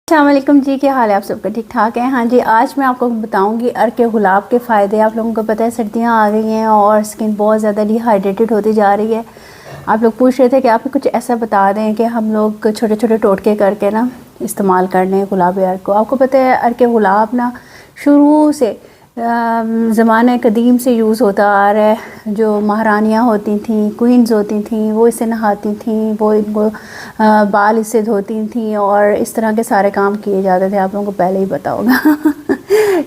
अस्सलामुअलैकुम जी, क्या हाल है आप सबका? ठीक ठाक है? हाँ जी, आज मैं आपको बताऊंगी अर्के गुलाब के फ़ायदे। आप लोगों को पता है सर्दियाँ आ गई हैं और स्किन बहुत ज़्यादा डिहाइड्रेटेड होती जा रही है। आप लोग पूछ रहे थे कि आप कुछ ऐसा बता दें कि हम लोग छोटे छोटे टोटके करके ना इस्तेमाल कर लें गुलाब अर्क को। आपको पता है अर्के गुलाब ना शुरू से ज़माने कदीम से यूज़ होता आ रहा है। जो महारानियाँ होती थीं, क्वींस होती थीं, वो इससे नहाती थीं, वो इनको बाल इससे धोती थीं और इस तरह के सारे काम किए जाते थे। आप लोगों को पहले ही पता होगा।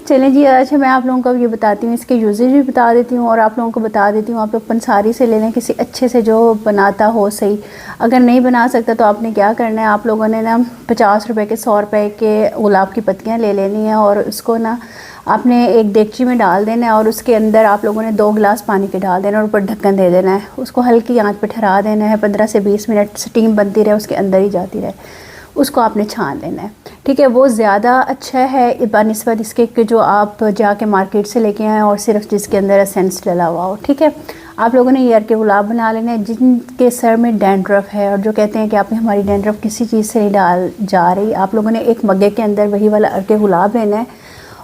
चलें जी, अच्छा मैं आप लोगों को ये बताती हूँ, इसके यूजेज भी बता देती हूँ और आप लोगों को बता देती हूँ आप लोग पंसारी से ले लें, किसी अच्छे से जो बनाता हो सही। अगर नहीं बना सकता तो आपने क्या करना है, आप लोगों ने ना 50 रुपए के 100 रुपए के गुलाब की पत्तियाँ ले लेनी है और उसको ना आपने एक देगची में डाल देना है और उसके अंदर आप लोगों ने 2 गिलास पानी के डाल देना और ऊपर ढक्कन दे देना है। उसको हल्की आंच पे ठहरा देना है, 15 से 20 मिनट स्टीम बनती रहे, उसके अंदर ही जाती रहे। उसको आपने छान लेना है, ठीक है। वो ज़्यादा अच्छा है बनिस्बत इसके कि जो आप जाके मार्केट से लेके आएँ और सिर्फ जिसके अंदर एसेंस डला हुआ हो, ठीक है। आप लोगों ने ये अर्के गुलाब बना लेना है। जिनके सर में डैंड्रफ है और जो कहते हैं कि आपने हमारी डैंड्रफ किसी चीज़ से नहीं डाल जा रही, आप लोगों ने एक मग्गे के अंदर वही वाला अर्के गुलाब लेना है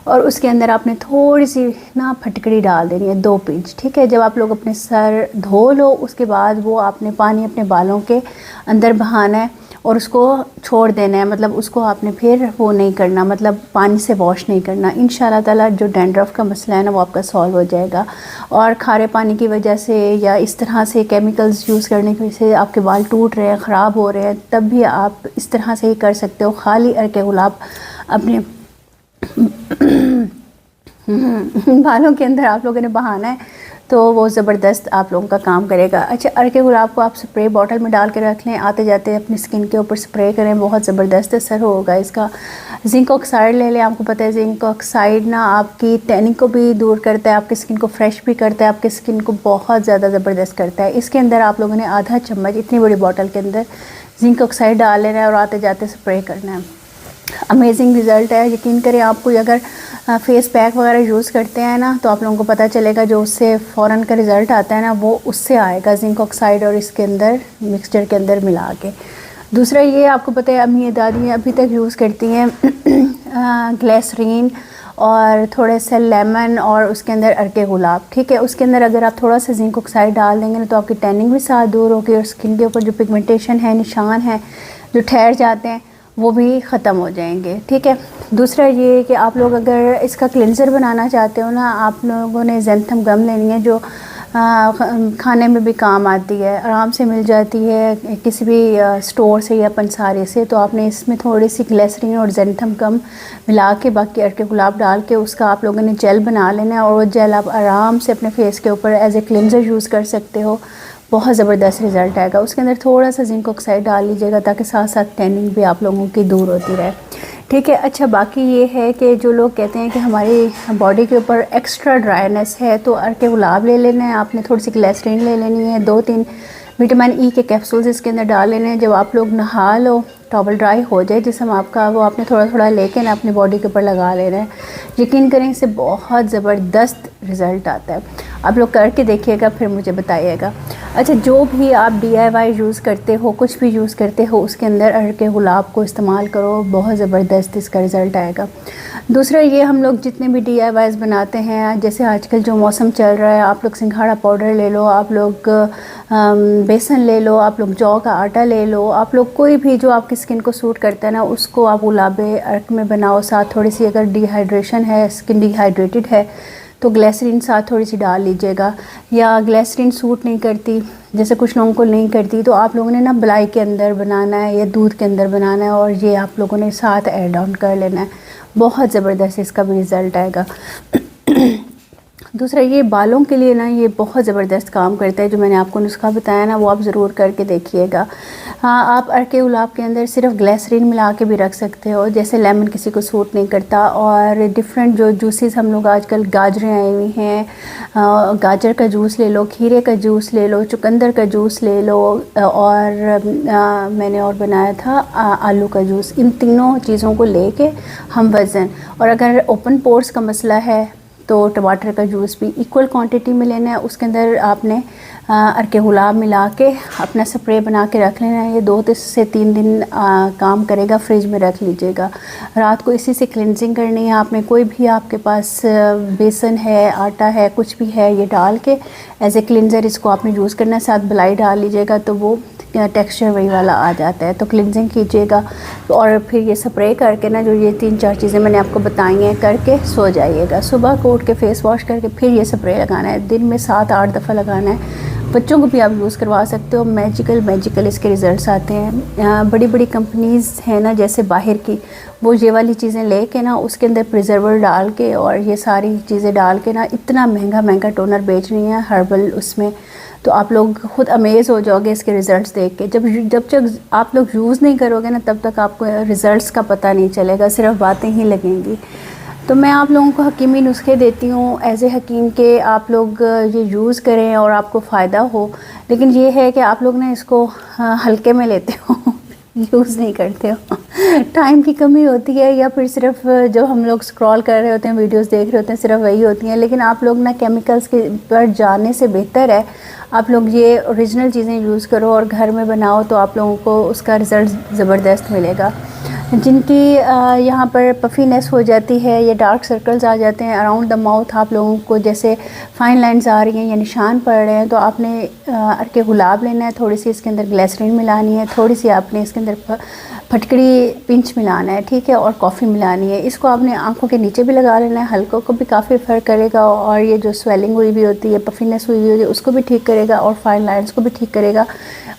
और उसके अंदर आपने थोड़ी सी ना फटकड़ी डाल देनी है, 2 पिंच, ठीक है। जब आप लोग अपने सर धो लो उसके बाद वो आपने पानी अपने बालों के अंदर बहाना है और उसको छोड़ देना है। मतलब उसको आपने फिर वो नहीं करना, मतलब पानी से वॉश नहीं करना। इंशाल्लाह ताला जो डैंड्रफ का मसला है ना वो आपका सॉल्व हो जाएगा। और खारे पानी की वजह से या इस तरह से केमिकल्स यूज़ करने की वजह से आपके बाल टूट रहे हैं, ख़राब हो रहे हैं, तब भी आप इस तरह से ही कर सकते हो। खाली अर्के गुलाब अपने बालों के अंदर आप लोगों ने बहाना है तो वो ज़बरदस्त आप लोगों का काम करेगा। अच्छा, अर्के गुलाब को आप स्प्रे बॉटल में डाल के रख लें, आते जाते अपनी स्किन के ऊपर स्प्रे करें, बहुत ज़बरदस्त असर होगा इसका। जिंक ऑक्साइड ले लें। आपको पता है जिंक ऑक्साइड ना आपकी टैनिंग को भी दूर करता है, आपकी स्किन को फ्रेश भी करता है, आपकी स्किन को बहुत ज़्यादा ज़बरदस्त करता है। इसके अंदर आप लोगों ने आधा चम्मच इतनी बड़ी बॉटल के अंदर जिंक ऑक्साइड डाल लेना है और आते जाते स्प्रे करना है। अमेजिंग रिज़ल्ट है, यकीन करें। आप कोई अगर फेस पैक वगैरह यूज़ करते हैं ना तो आप लोगों को पता चलेगा जो उससे फ़ौरन का रिज़ल्ट आता है ना वो उससे आएगा, जिंक ऑक्साइड और इसके अंदर मिक्सचर के अंदर मिला के। दूसरा ये आपको पता है अम्मी दादी अभी तक यूज़ करती हैं ग्लिसरीन और थोड़े से लेमन और उसके अंदर अर्के गुलाब, ठीक है। उसके अंदर अगर आप थोड़ा सा जिंक ऑक्साइड डाल देंगे ना तो आपकी टैनिंग भी साथ दूर होगी और स्किन के ऊपर जो पिगमेंटेशन है, निशान है जो ठहर जाते हैं वो भी ख़त्म हो जाएंगे, ठीक है। दूसरा ये कि आप लोग अगर इसका क्लिनज़र बनाना चाहते हो ना, आप लोगों ने ज़ेंथम गम लेनी है जो खाने में भी काम आती है, आराम से मिल जाती है किसी भी स्टोर से या पंसारी से। तो आपने इसमें थोड़ी सी ग्लिसरीन और ज़ेंथम गम मिला के बाकी अर्के गुलाब डाल के उसका आप लोगों ने जेल बना लेना है और वो जेल आप आराम से अपने फेस के ऊपर एज ए क्लिनज़र यूज़ कर सकते हो। बहुत ज़बरदस्त रिज़ल्ट आएगा। उसके अंदर थोड़ा सा जिंक ऑक्साइड डाल लीजिएगा ताकि साथ साथ टैनिंग भी आप लोगों की दूर होती रहे, ठीक है। अच्छा, बाकी ये है कि जो लोग कहते हैं कि हमारी बॉडी के ऊपर एक्स्ट्रा ड्राइनेस है तो अर्के गुलाब ले लेना है आपने, थोड़ी सी ग्लिसरीन ले लेनी है, 2-3 विटामिन ई के कैप्सूल्स इसके अंदर डाल लेने हैं। जब आप लोग नहा लो, टॉवल ड्राई हो जाए जिसम आपका, वो आपने थोड़ा थोड़ा लेके ना अपनी बॉडी के ऊपर लगा लेना है। यकीन करें इससे बहुत ज़बरदस्त रिज़ल्ट आता है। आप लोग करके देखिएगा फिर मुझे बताइएगा। अच्छा, जो भी आप DIY यूज़ करते हो, कुछ भी यूज़ करते हो, उसके अंदर अर्के गुलाब को इस्तेमाल करो, बहुत ज़बरदस्त इसका रिज़ल्ट आएगा। दूसरा ये, हम लोग जितने भी DIYs बनाते हैं, जैसे आजकल जो मौसम चल रहा है, आप लोग सिंघाड़ा पाउडर ले लो, आप लोग बेसन ले लो, आप लोग जौ का आटा ले लो, आप लोग कोई भी जो आपकी स्किन को सूट करता है ना उसको आप गुलाब अर्क में बनाओ। साथ थोड़ी सी अगर डिहाइड्रेशन है, स्किन डिहाइड्रेटेड है तो ग्लिसरीन साथ थोड़ी सी डाल लीजिएगा। या ग्लिसरीन सूट नहीं करती, जैसे कुछ लोगों को नहीं करती, तो आप लोगों ने ना मलाई के अंदर बनाना है या दूध के अंदर बनाना है और ये आप लोगों ने साथ ऐड ऑन कर लेना है। बहुत ज़बरदस्त इसका भी रिज़ल्ट आएगा। दूसरा ये बालों के लिए ना ये बहुत ज़बरदस्त काम करता है। जो मैंने आपको नुस्खा बताया ना वो आप ज़रूर करके देखिएगा। हाँ, आप अर्के गुलाब के अंदर सिर्फ ग्लिसरीन मिला के भी रख सकते हो, जैसे लेमन किसी को सूट नहीं करता। और डिफरेंट जो जूसेस हम लोग आजकल, गाजरें आई हुई हैं, गाजर का जूस ले लो, खीरे का जूस ले लो, चुकंदर का जूस ले लो और मैंने और बनाया था आलू का जूस। इन तीनों चीज़ों को लेके हम वज़न, और अगर ओपन पोर्स का मसला है तो टमाटर का जूस भी इक्वल क्वांटिटी में लेना है। उसके अंदर आपने अर्के गुलाब मिला के अपना स्प्रे बना के रख लेना है। ये 2 से 3 दिन काम करेगा, फ्रिज में रख लीजिएगा। रात को इसी से क्लिनजिंग करनी है आपने। कोई भी आपके पास बेसन है, आटा है, कुछ भी है, ये डाल के एज ए क्लिनज़र इसको आपने यूज़ करना है। साथ बलाई डाल लीजिएगा तो वो टेक्सचर वही वाला आ जाता है। तो क्लिनजिंग कीजिएगा और फिर ये स्प्रे करके ना, जो ये 3-4 चीज़ें मैंने आपको बताई हैं, करके सो जाइएगा। सुबह को उठ के फेस वॉश करके फिर ये स्प्रे लगाना है। दिन में 7-8 दफ़ा लगाना है। बच्चों को भी आप यूज़ करवा सकते हो। मैजिकल इसके रिज़ल्ट्स आते हैं। बड़ी बड़ी कंपनीज़ हैं ना, जैसे बाहर की, वो ये वाली चीज़ें लेके ना उसके अंदर प्रिजर्वर डाल के और ये सारी चीज़ें डाल के ना इतना महंगा टोनर बेच रही हैं हर्बल उसमें। तो आप लोग ख़ुद अमेज़ हो जाओगे इसके रिज़ल्ट्स देख के। जब तक आप लोग यूज़ नहीं करोगे ना, तब तक आपको रिज़ल्ट्स का पता नहीं चलेगा, सिर्फ बातें ही लगेंगी। तो मैं आप लोगों को हकीमी नुस्खे देती हूँ एज ए हकीम के, आप लोग ये यूज़ करें और आपको फ़ायदा हो। लेकिन ये है कि आप लोग ना इसको हल्के में लेते हो, यूज़ नहीं करते हो। टाइम की कमी होती है, या फिर सिर्फ जो हम लोग स्क्रॉल कर रहे होते हैं, वीडियोस देख रहे होते हैं, सिर्फ वही होती हैं। लेकिन आप लोग ना केमिकल्स के पर जाने से बेहतर है आप लोग ये ओरिजिनल चीज़ें यूज़ करो और घर में बनाओ, तो आप लोगों को उसका रिज़ल्ट ज़बरदस्त मिलेगा। जिनकी यहाँ पर पफीनेस हो जाती है या डार्क सर्कल्स आ जाते हैं अराउंड द माउथ, आप लोगों को जैसे फाइन लाइंस आ रही हैं या निशान पड़ रहे हैं, तो आपने अर्के गुलाब लेना है। थोड़ी सी इसके अंदर ग्लिसरीन मिलानी है, थोड़ी सी आपने इसके अंदर फटकड़ी पिंच मिलाना है, ठीक है, और कॉफ़ी मिलानी है। इसको आपने आंखों के नीचे भी लगा लेना है, हल्कों को भी काफ़ी फ़र्क करेगा और ये जो स्वेलिंग हुई भी होती है, पफीनेस हुई हुई होती है, उसको भी ठीक करेगा और फाइन लाइंस को भी ठीक करेगा।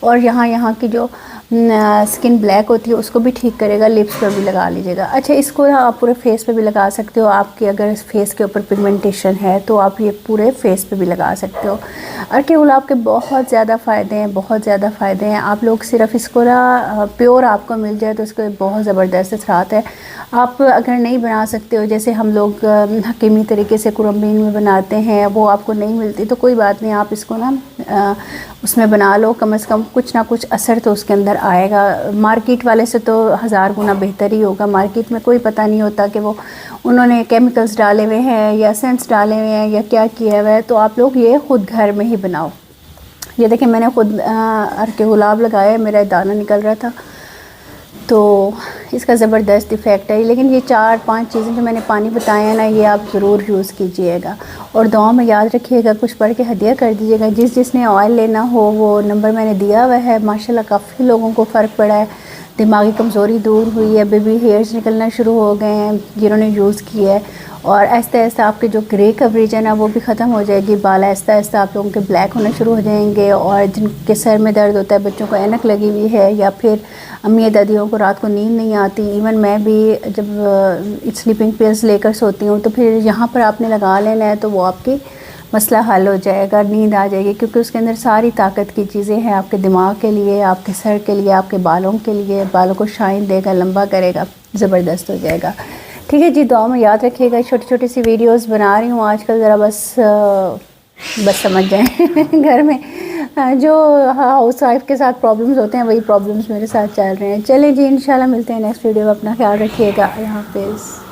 और यहाँ की जो स्किन ब्लैक होती है उसको भी ठीक करेगा। लिप्स पर भी लगा लीजिएगा। अच्छा, इसको आप पूरे फेस पे भी लगा सकते हो। आपके अगर फेस के ऊपर पिगमेंटेशन है तो आप ये पूरे फेस पे भी लगा सकते हो। अर्के गुलाब के बहुत ज़्यादा फ़ायदे हैं, बहुत ज़्यादा फ़ायदे हैं। आप लोग सिर्फ इसको ना प्योर आपको मिल जाए तो इसको बहुत ज़बरदस्त असरात है। आप अगर नहीं बना सकते हो, जैसे हम लोग हकीमी तरीके से कुरम्बीन में बनाते हैं, वो आपको नहीं मिलती, तो कोई बात नहीं, आप इसको ना उसमें बना लो। कम से कम कुछ ना कुछ असर तो उसके अंदर आएगा। मार्केट वाले से तो 1000 गुना बेहतर ही होगा। मार्केट में कोई पता नहीं होता कि वो उन्होंने केमिकल्स डाले हुए हैं या सेंस डाले हुए हैं या क्या किया हुआ है। तो आप लोग ये ख़ुद घर में ही बनाओ। ये देखें, मैंने ख़ुद अर्के गुलाब लगाया, मेरा दाना निकल रहा था, तो इसका ज़बरदस्त इफ़ेक्ट है। लेकिन ये 4-5 चीज़ें जो मैंने पानी बताए हैं ना, ये आप ज़रूर यूज़ कीजिएगा और दुआ में याद रखिएगा, कुछ पढ़ के हदिया कर दीजिएगा। जिसने ऑयल लेना हो वो नंबर मैंने दिया हुआ है। माशाल्लाह काफ़ी लोगों को फ़र्क पड़ा है, दिमागी कमज़ोरी दूर हुई है, बेबी हेयर्स निकलना शुरू हो गए हैं जिन्होंने यूज़ किया है। और आहिस्ता आहिस्ता आपके जो ग्रे कवरेज है ना वो भी ख़त्म हो जाएगी। बाल आहिस्ता आहिस्ता आप लोगों के ब्लैक होना शुरू हो जाएंगे। और जिनके सर में दर्द होता है, बच्चों को ऐनक लगी हुई है, या फिर अम्मी दादियों को रात को नींद नहीं आती, इवन मैं भी जब स्लीपिंग पिल्स लेकर सोती हूँ तो फिर यहाँ पर आपने लगा लेना है, तो वो आपकी मसला हल हो जाएगा, नींद आ जाएगी, क्योंकि उसके अंदर सारी ताकत की चीज़ें हैं आपके दिमाग के लिए, आपके सर के लिए, आपके बालों के लिए। बालों को शाइन देगा, लंबा करेगा, ज़बरदस्त हो जाएगा। ठीक है जी, दुआ में याद रखिएगा। छोटी छोटी सी वीडियोस बना रही हूँ आजकल, ज़रा बस समझ जाएं। घर में जो हाउस वाइफ के साथ प्रॉब्लम्स होते हैं वही प्रॉब्लम्स मेरे साथ चल रहे हैं। चलें जी, इंशाल्लाह मिलते हैं नेक्स्ट वीडियो में। अपना ख्याल रखिएगा। अल्लाह हाफ़िज़।